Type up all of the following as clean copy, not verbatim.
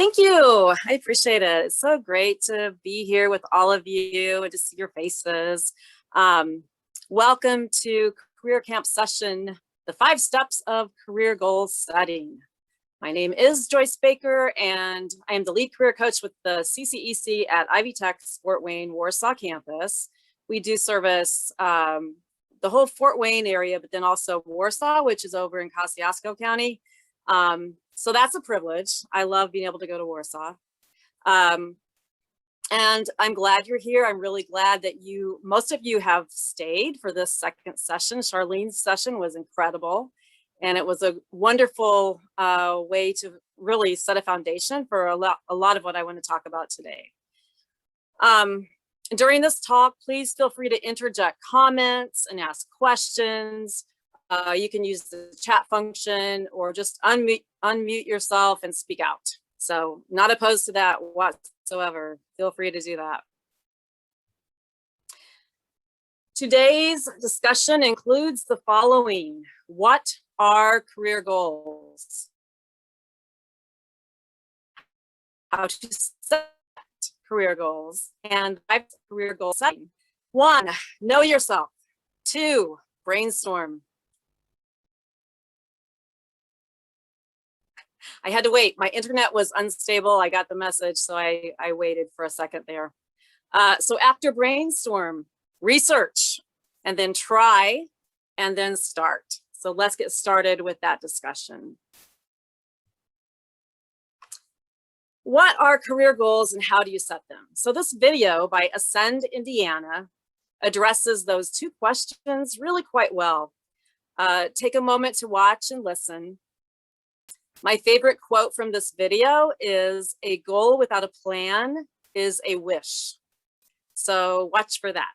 Thank you. I appreciate it. It's so great to be here with all of you and to see your faces. Welcome to Career Camp Session, the 5 steps of career goal setting. My name is Joyce Baker, and I am the lead career coach with the CCEC at Ivy Tech's Fort Wayne, Warsaw campus. We do service the whole Fort Wayne area, but then also Warsaw, which is over in Kosciuszko County. So that's a privilege. I love being able to go to Warsaw. And I'm glad you're here. I'm really glad that most of you have stayed for this second session. Charlene's session was incredible. And it was a wonderful way to really set a foundation for a lot of what I want to talk about today. During this talk, please feel free to interject comments and ask questions. You can use the chat function or just unmute yourself and speak out. So not opposed to that whatsoever. Feel free to do that. Today's discussion includes the following. What are career goals? How to set career goals and career goal setting. 1, know yourself. 2, brainstorm. I had to wait. My internet was unstable. I got the message, so I waited for a second there. So after brainstorm, research, and then try, and then start. So let's get started with that discussion. What are career goals and how do you set them? So this video by Ascend Indiana addresses those 2 questions really quite well. Take a moment to watch and listen. My favorite quote from this video is, "A goal without a plan is a wish." So watch for that.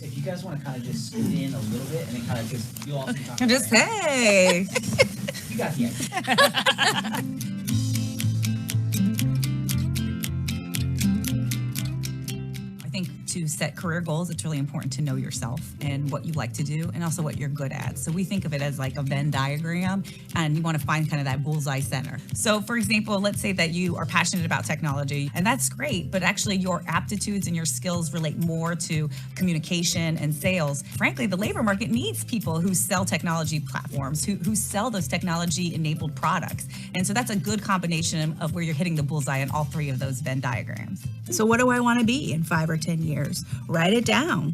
If you guys want to kind of just scoot in a little bit and then kind of just, you all can talk. Just hey. You got the idea. To set career goals, it's really important to know yourself and what you like to do and also what you're good at. So we think of it as like a Venn diagram, and you want to find kind of that bullseye center. So for example, let's say that you are passionate about technology, and that's great, but actually your aptitudes and your skills relate more to communication and sales. Frankly, the labor market needs people who sell technology platforms, who sell those technology enabled products. And so that's a good combination of where you're hitting the bullseye in all 3 of those Venn diagrams. So what do I want to be in 5 or 10 years? Write it down.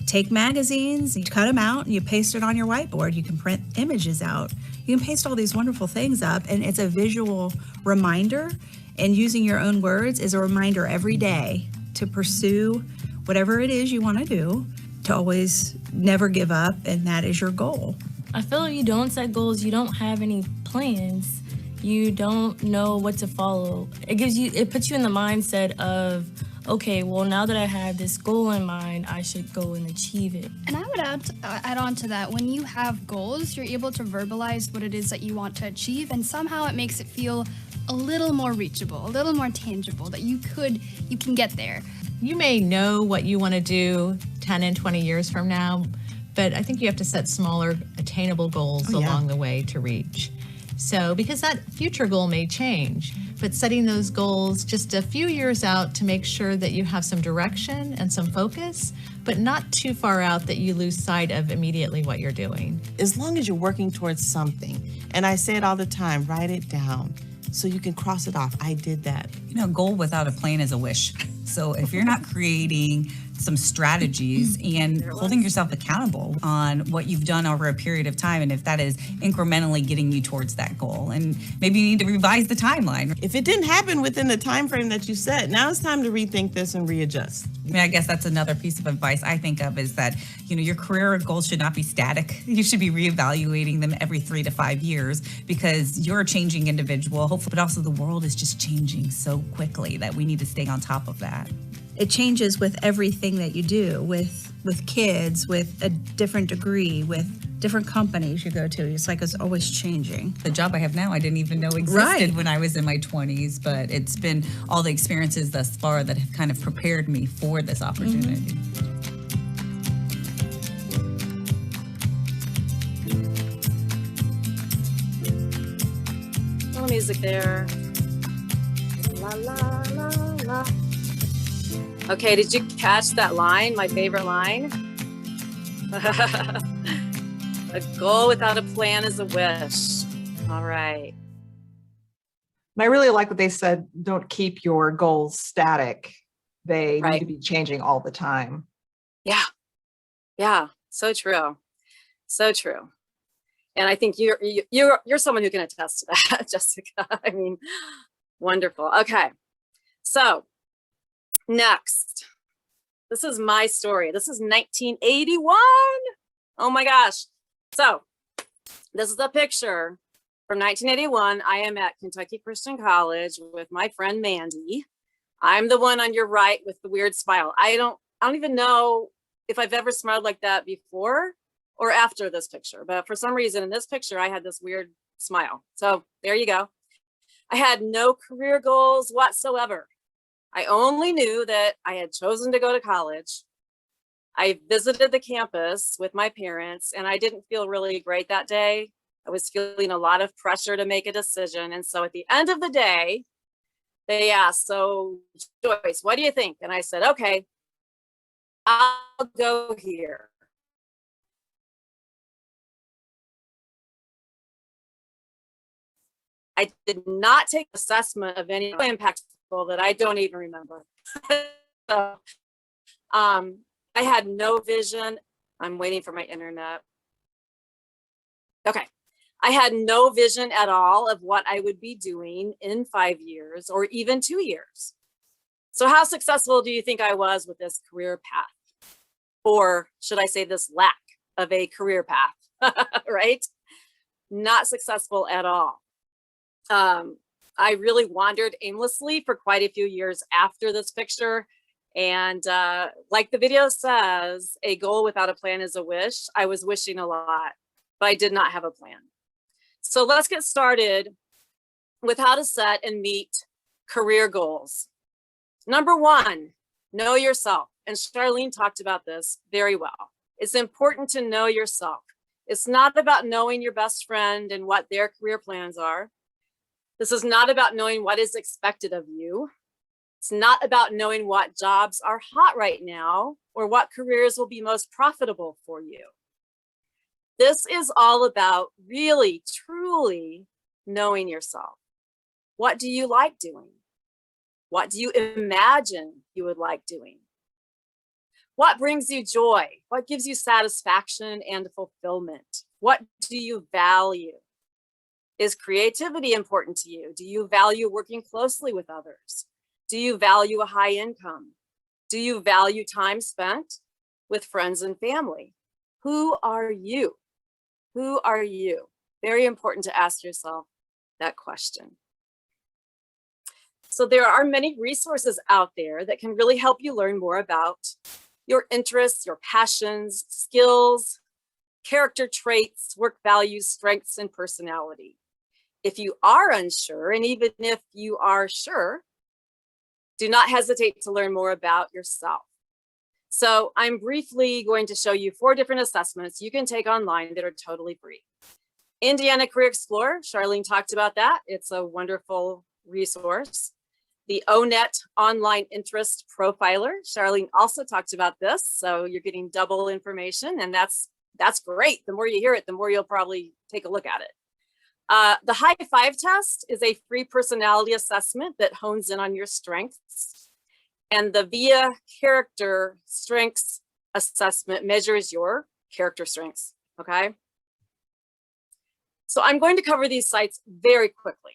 Take magazines, you cut them out, and you paste it on your whiteboard. You can print images out. You can paste all these wonderful things up, and it's a visual reminder. And using your own words is a reminder every day to pursue whatever it is you want to do, to always never give up, and that is your goal. I feel if you don't set goals, you don't have any plans. You don't know what to follow. It puts you in the mindset of, okay, well, now that I have this goal in mind, I should go and achieve it. And I would add on to that, when you have goals, you're able to verbalize what it is that you want to achieve, and somehow it makes it feel a little more reachable, a little more tangible, that you can get there. You may know what you want to do 10 and 20 years from now, but I think you have to set smaller, attainable goals along the way to reach. So, because that future goal may change, but setting those goals just a few years out to make sure that you have some direction and some focus, but not too far out that you lose sight of immediately what you're doing. As long as you're working towards something, and I say it all the time, write it down so you can cross it off. I did that. You know, a goal without a plan is a wish. So if you're not creating some strategies and holding yourself accountable on what you've done over a period of time, and if that is incrementally getting you towards that goal, and maybe you need to revise the timeline. If it didn't happen within the time frame that you set, now it's time to rethink this and readjust. I mean, I guess that's another piece of advice I think of, is that, you know, your career goals should not be static. You should be reevaluating them every 3 to 5 years, because you're a changing individual, hopefully, but also the world is just changing so quickly that we need to stay on top of that. It changes with everything that you do, with kids, with a different degree, with different companies you go to. It's like it's always changing. The job I have now, I didn't even know existed when I was in my 20s, but it's been all the experiences thus far that have kind of prepared me for this opportunity. little music there. La, la, la, la. Okay, did you catch that line? My favorite line? A goal without a plan is a wish. All right. And I really like what they said, don't keep your goals static. They need to be changing all the time. Yeah. Yeah. So true. So true. And I think you're someone who can attest to that, Jessica. I mean, wonderful. Okay. So next, this is my story. This is 1981. Oh my gosh. So this is a picture from 1981. I am at Kentucky Christian College with my friend Mandy. I'm the one on your right with the weird smile. I don't even know if I've ever smiled like that before or after this picture, but for some reason in this picture, I had this weird smile. So there you go. I had no career goals whatsoever. I only knew that I had chosen to go to college. I visited the campus with my parents and I didn't feel really great that day. I was feeling a lot of pressure to make a decision. And so at the end of the day, they asked, so Joyce, what do you think? And I said, okay, I'll go here. I did not take assessment of any impactful that I don't even remember. So, I had no vision. I'm waiting for my internet. Okay. I had no vision at all of what I would be doing in 5 years or even 2 years. So how successful do you think I was with this career path? Or should I say this lack of a career path, right? Not successful at all. I really wandered aimlessly for quite a few years after this picture. And like the video says, a goal without a plan is a wish. I was wishing a lot, but I did not have a plan. So let's get started with how to set and meet career goals. Number one, know yourself. And Charlene talked about this very well. It's important to know yourself. It's not about knowing your best friend and what their career plans are. This is not about knowing what is expected of you. It's not about knowing what jobs are hot right now or what careers will be most profitable for you. This is all about really, truly knowing yourself. What do you like doing? What do you imagine you would like doing? What brings you joy? What gives you satisfaction and fulfillment? What do you value? Is creativity important to you? Do you value working closely with others? Do you value a high income? Do you value time spent with friends and family? Who are you? Who are you? Very important to ask yourself that question. So there are many resources out there that can really help you learn more about your interests, your passions, skills, character traits, work values, strengths, and personality. If you are unsure, and even if you are sure, do not hesitate to learn more about yourself. So I'm briefly going to show you 4 different assessments you can take online that are totally free. Indiana Career Explorer, Charlene talked about that. It's a wonderful resource. The ONET Online Interest Profiler, Charlene also talked about this. So you're getting double information, and that's great. The more you hear it, the more you'll probably take a look at it. The High Five Test is a free personality assessment that hones in on your strengths. And the VIA Character Strengths Assessment measures your character strengths, okay? So I'm going to cover these sites very quickly.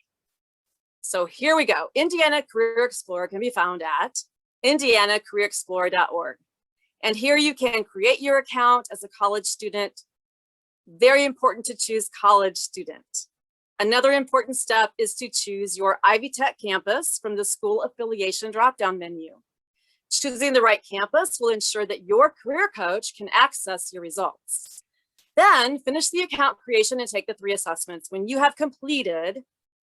So here we go. Indiana Career Explorer can be found at indianacareerexplorer.org. And here you can create your account as a college student. Very important to choose college student. Another important step is to choose your Ivy Tech campus from the school affiliation drop-down menu. Choosing the right campus will ensure that your career coach can access your results. Then finish the account creation and take the 3 assessments. When you have completed,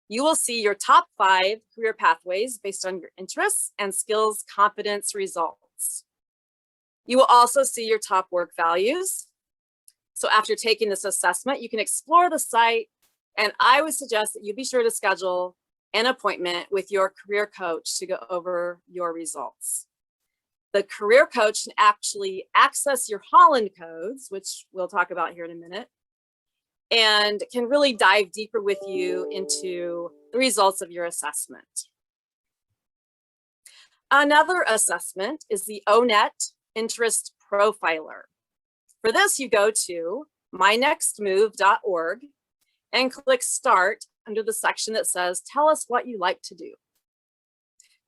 you will see your top 5 career pathways based on your interests and skills competence results. You will also see your top work values. So after taking this assessment, you can explore the site And I would suggest that you be sure to schedule an appointment with your career coach to go over your results. The career coach can actually access your Holland Codes, which we'll talk about here in a minute, and can really dive deeper with you into the results of your assessment. Another assessment is the ONET Interest Profiler. For this, you go to mynextmove.org and click Start under the section that says, tell us what you like to do.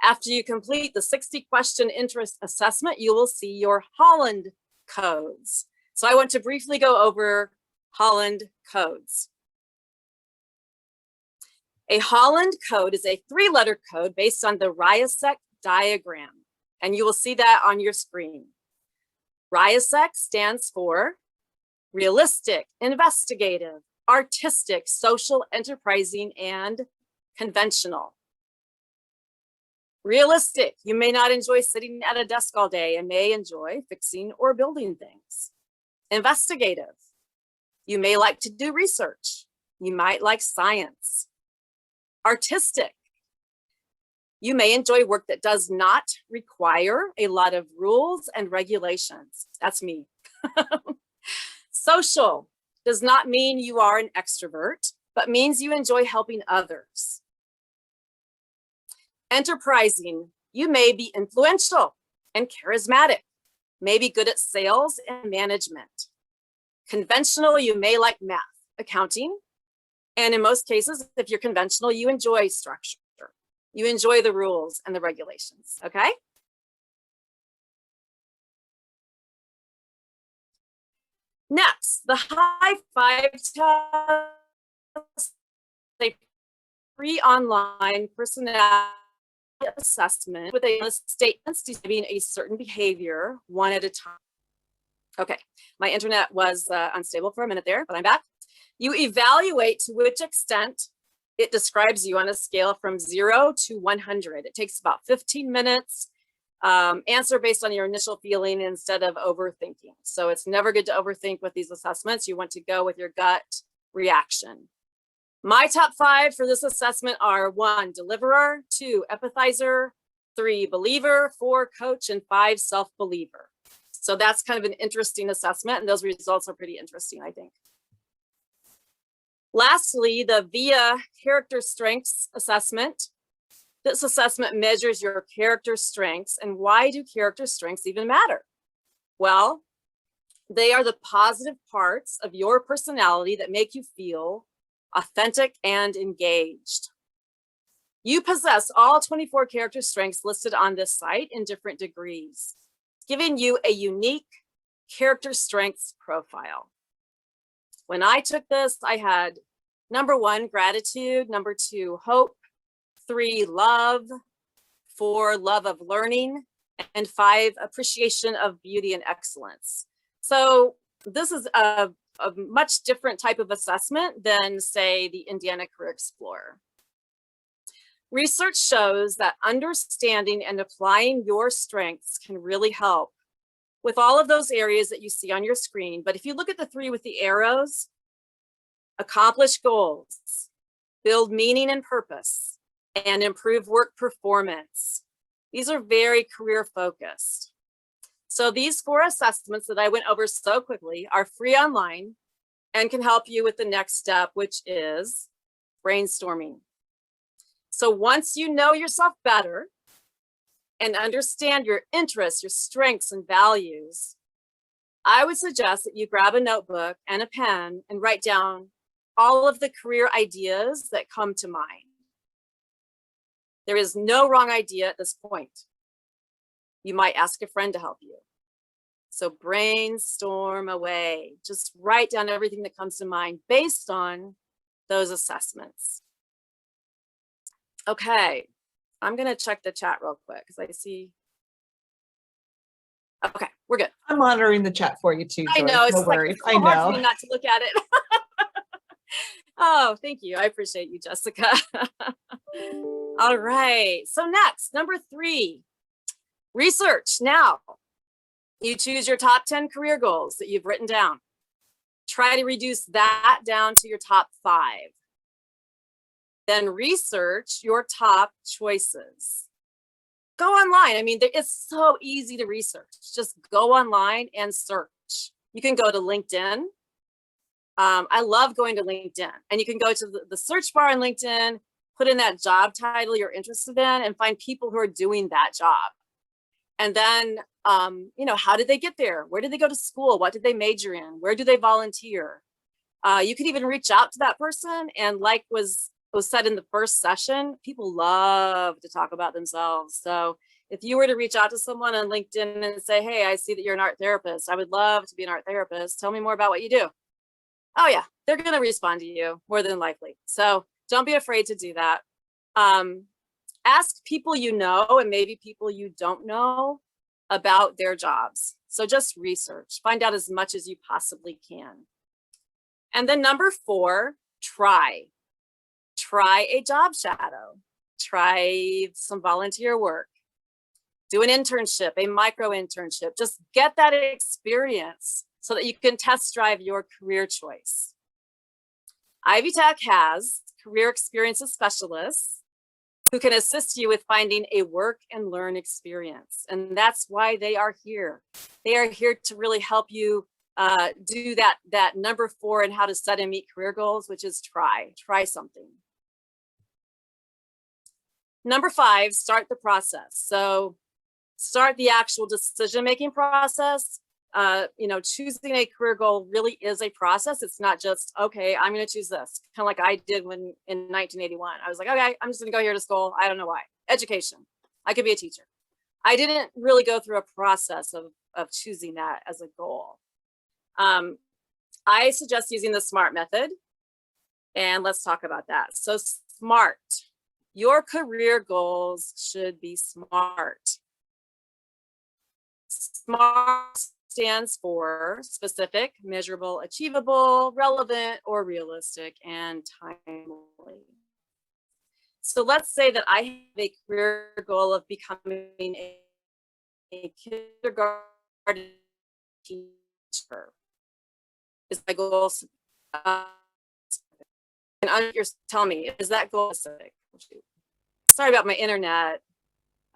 After you complete the 60-question interest assessment, you will see your Holland Codes. So I want to briefly go over Holland Codes. A Holland Code is a 3-letter code based on the RIASEC diagram, and you will see that on your screen. RIASEC stands for realistic, investigative, artistic, social, enterprising, and conventional. Realistic, you may not enjoy sitting at a desk all day and may enjoy fixing or building things. Investigative, you may like to do research. You might like science. Artistic, you may enjoy work that does not require a lot of rules and regulations. That's me. Social does not mean you are an extrovert, but means you enjoy helping others. Enterprising, you may be influential and charismatic, may be good at sales and management. Conventional, you may like math, accounting, and in most cases, if you're conventional, you enjoy structure. You enjoy the rules and the regulations, okay? Next, the high five test, a free online personality assessment with a list of statements describing a certain behavior one at a time. Okay, my internet was unstable for a minute there, but I'm back. You evaluate to which extent it describes you on a scale from 0 to 100. It takes about 15 minutes. Answer based on your initial feeling instead of overthinking. So it's never good to overthink with these assessments. You want to go with your gut reaction. My top 5 for this assessment are 1, deliverer, 2, empathizer, 3, believer, 4, coach, and 5, self-believer. So that's kind of an interesting assessment, and those results are pretty interesting, I think. Lastly, the VIA character strengths assessment. This assessment measures your character strengths. And why do character strengths even matter? Well, they are the positive parts of your personality that make you feel authentic and engaged. You possess all 24 character strengths listed on this site in different degrees, giving you a unique character strengths profile. When I took this, I had number 1, gratitude, number 2, hope, 3, love, 4, love of learning, and 5, appreciation of beauty and excellence. So this is a much different type of assessment than, say, the Indiana Career Explorer. Research shows that understanding and applying your strengths can really help with all of those areas that you see on your screen. But if you look at the 3 with the arrows, accomplish goals, build meaning and purpose, and improve work performance. These are very career focused. So these 4 assessments that I went over so quickly are free online and can help you with the next step, which is brainstorming. So once you know yourself better and understand your interests, your strengths and values, I would suggest that you grab a notebook and a pen and write down all of the career ideas that come to mind. There is no wrong idea at this point. You might ask a friend to help you. So brainstorm away. Just write down everything that comes to mind based on those assessments. Okay, I'm gonna check the chat real quick because I see. Okay, we're good. I'm monitoring the chat for you too. I know, it's no like worries. it's so hard for me not to look at it. Oh, thank you. I appreciate you, Jessica. All right, so next, number 3, research. Now, you choose your top 10 career goals that you've written down. Try to reduce that down to your top 5. Then research your top choices. Go online. I mean, it's so easy to research. Just go online and search. You can go to LinkedIn. I love going to LinkedIn, and you can go to the search bar on LinkedIn, put in that job title you're interested in, and find people who are doing that job. And then, you know, how did they get there? Where did they go to school? What did they major in? Where do they volunteer? You could even reach out to that person. And like was said in the first session, people love to talk about themselves. So if you were to reach out to someone on LinkedIn and say, hey, I see that you're an art therapist. I would love to be an art therapist. Tell me more about what you do. Oh yeah, they're going to respond to you more than likely. So don't be afraid to do that. Ask people you know and maybe people you don't know about their jobs. So just research, find out as much as you possibly can. And then number 4, try a job shadow, try some volunteer work, do an internship, a micro internship, just get that experience so that you can test drive your career choice. Ivy Tech has career experiences specialists who can assist you with finding a work and learn experience. And that's why they are here. They are here to really help you do that number 4 and how to set and meet career goals, which is try something. Number 5, start the process. So start the actual decision-making process. You know, choosing a career goal really is a process. It's not just, okay, I'm going to choose this. Kind of like I did when in 1981. I was like, okay, I'm just going to go here to school. I don't know why. Education. I could be a teacher. I didn't really go through a process of choosing that as a goal. I suggest using the SMART method. And let's talk about that. So SMART. Your career goals should be SMART. SMART stands for specific, measurable, achievable, relevant, or realistic, and timely. So let's say that I have a career goal of becoming a kindergarten teacher. Is my goal? Tell me, is that goal specific? Sorry about my internet.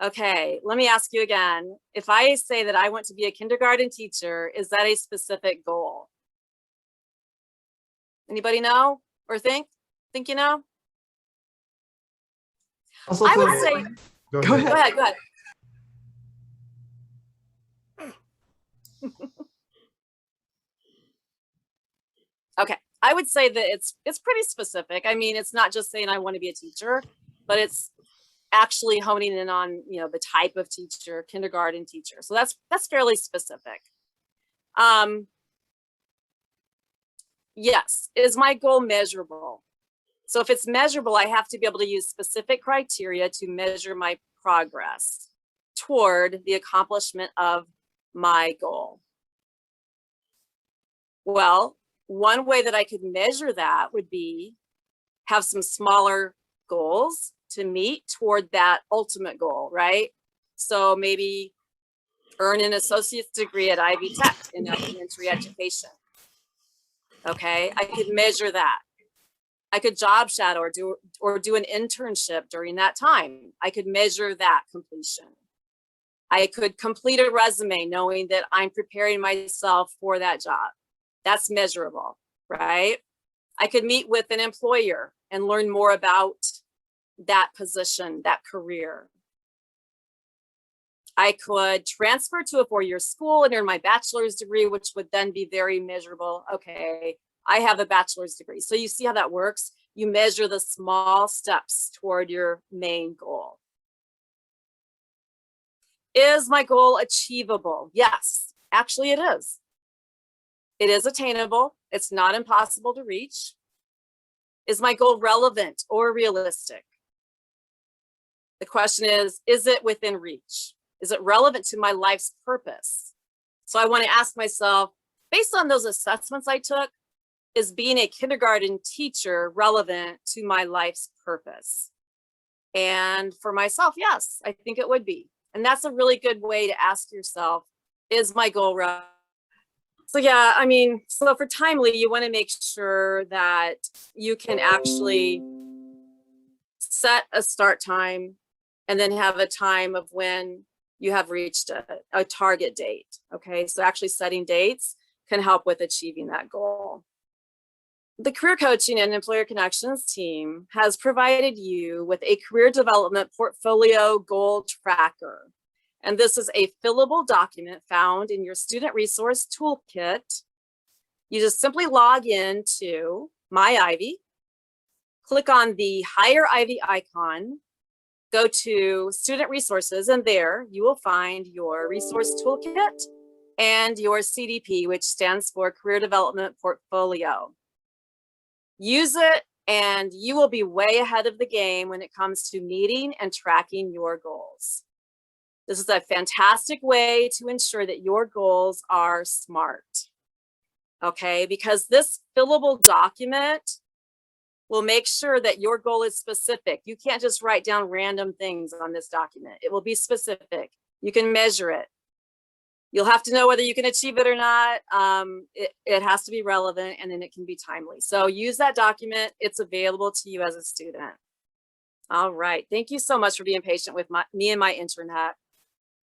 Okay, let me ask you again. If I say that I want to be a kindergarten teacher, is that a specific goal? Anybody know or think you know? I would say, Go ahead. go ahead. Okay, I would say that it's pretty specific. I mean, it's not just saying I want to be a teacher, but it's actually honing in on, you know, the type of teacher, kindergarten teacher. So that's fairly specific. Yes, is my goal measurable? So if it's measurable, I have to be able to use specific criteria to measure my progress toward the accomplishment of my goal. Well, one way that I could measure that would be have some smaller goals to meet toward that ultimate goal, right? So maybe earn an associate's degree at Ivy Tech in elementary education. Okay, I could measure that. I could job shadow or do an internship during that time. I could measure that completion. I could complete a resume knowing that I'm preparing myself for that job. That's measurable, right? I could meet with an employer and learn more about that position, that career. I could transfer to a 4-year school and earn my bachelor's degree, which would then be very measurable. Okay, I have a bachelor's degree. So you see how that works? You measure the small steps toward your main goal. Is my goal achievable? Yes, actually it is. It is attainable. It's not impossible to reach. Is my goal relevant or realistic? The question is it within reach? Is it relevant to my life's purpose? So I want to ask myself, based on those assessments I took, is being a kindergarten teacher relevant to my life's purpose? And for myself, yes, I think it would be. And that's a really good way to ask yourself, is my goal relevant? So yeah, I mean, so for timely, you want to make sure that you can actually set a start time, and then have a time of when you have reached a target date. Okay, so actually setting dates can help with achieving that goal. The Career Coaching and Employer Connections team has provided you with a career development portfolio goal tracker. And this is a fillable document found in your student resource toolkit. You just simply log into My Ivy, click on the Hire Ivy icon, go to Student Resources, and there you will find your resource toolkit and your CDP, which stands for Career Development Portfolio. Use it and you will be way ahead of the game when it comes to meeting and tracking your goals. This is a fantastic way to ensure that your goals are SMART. Okay, because this fillable document will make sure that your goal is specific. You can't just write down random things on this document. It will be specific. You can measure it. You'll have to know whether you can achieve it or not. It has to be relevant, and then it can be timely. So use that document. It's available to you as a student. All right. Thank you so much for being patient with me and my internet.